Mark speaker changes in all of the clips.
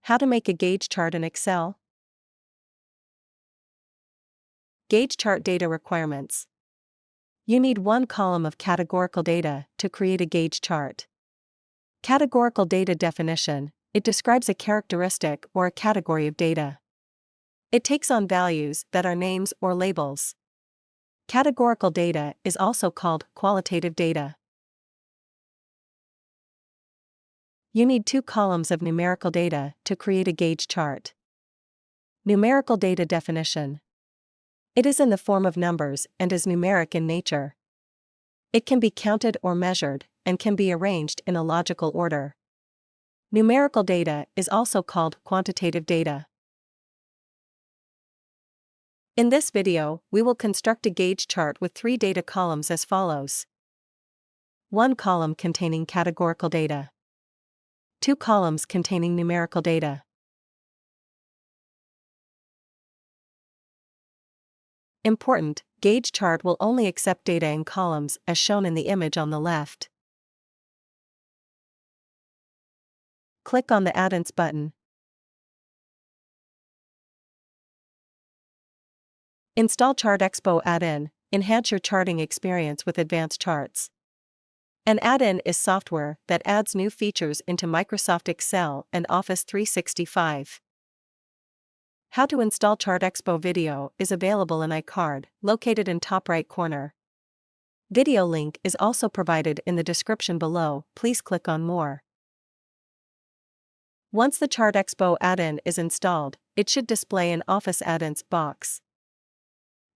Speaker 1: How to make a gauge chart in Excel? Gauge chart data requirements. You need one column of categorical data to create a gauge chart. Categorical data definition: it describes a characteristic or a category of data. It takes on values that are names or labels. Categorical data is also called qualitative data. You need two columns of numerical data to create a gauge chart. Numerical data definition: it is in the form of numbers and is numeric in nature. It can be counted or measured, and can be arranged in a logical order. Numerical data is also called quantitative data. In this video, we will construct a gauge chart with three data columns as follows. One column containing categorical data. Two columns containing numerical data. Important: gauge chart will only accept data in columns as shown in the image on the left. Click on the Add-ins button. Install ChartExpo add-in. Enhance your charting experience with advanced charts. An add-in is software that adds new features into Microsoft Excel and Office 365. How to install ChartExpo video is available in iCard, located in top right corner. Video link is also provided in the description below. Please click on More. Once the ChartExpo add-in is installed, it should display an Office add-ins box.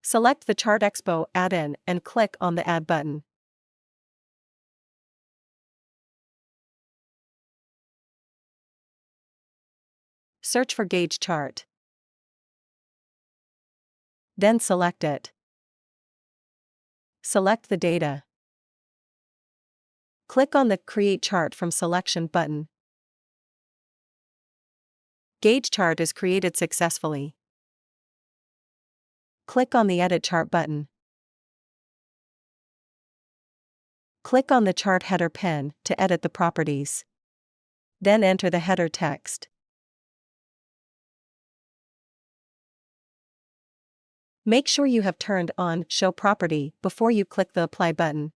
Speaker 1: Select the ChartExpo add-in and click on the Add button. Search for gauge chart. Then select it. Select the data. Click on the Create Chart from Selection button. Gauge chart is created successfully. Click on the Edit Chart button. Click on the chart header pen to edit the properties. Then enter the header text. Make sure you have turned on Show Property before you click the Apply button.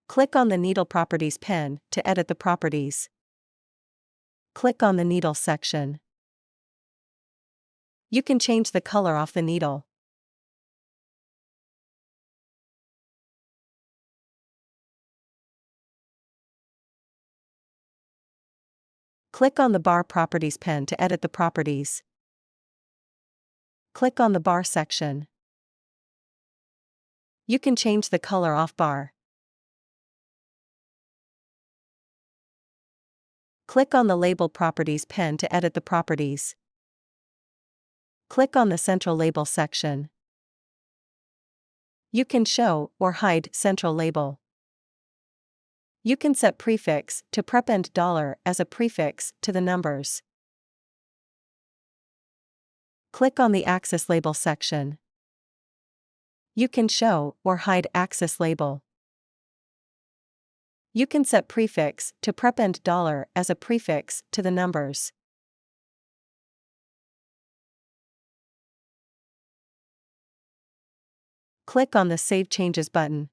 Speaker 1: Click on the Needle Properties pen to edit the properties. Click on the Needle section. You can change the color of the needle. Click on the Bar Properties pen to edit the properties. Click on the Bar section. You can change the color of bar. Click on the Label Properties pen to edit the properties. Click on the Central Label section. You can show or hide central label. You can set prefix to prepend $ as a prefix to the numbers. Click on the Axis Label section. You can show or hide axis label. You can set prefix to prepend $ as a prefix to the numbers. Click on the Save Changes button.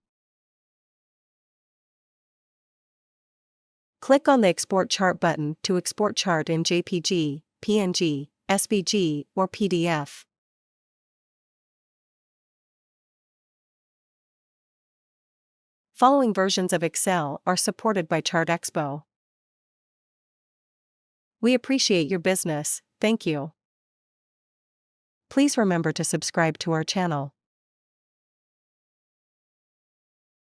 Speaker 1: Click on the Export Chart button to export chart in JPG, PNG, SVG, or PDF. Following versions of Excel are supported by ChartExpo. We appreciate your business, thank you. Please remember to subscribe to our channel.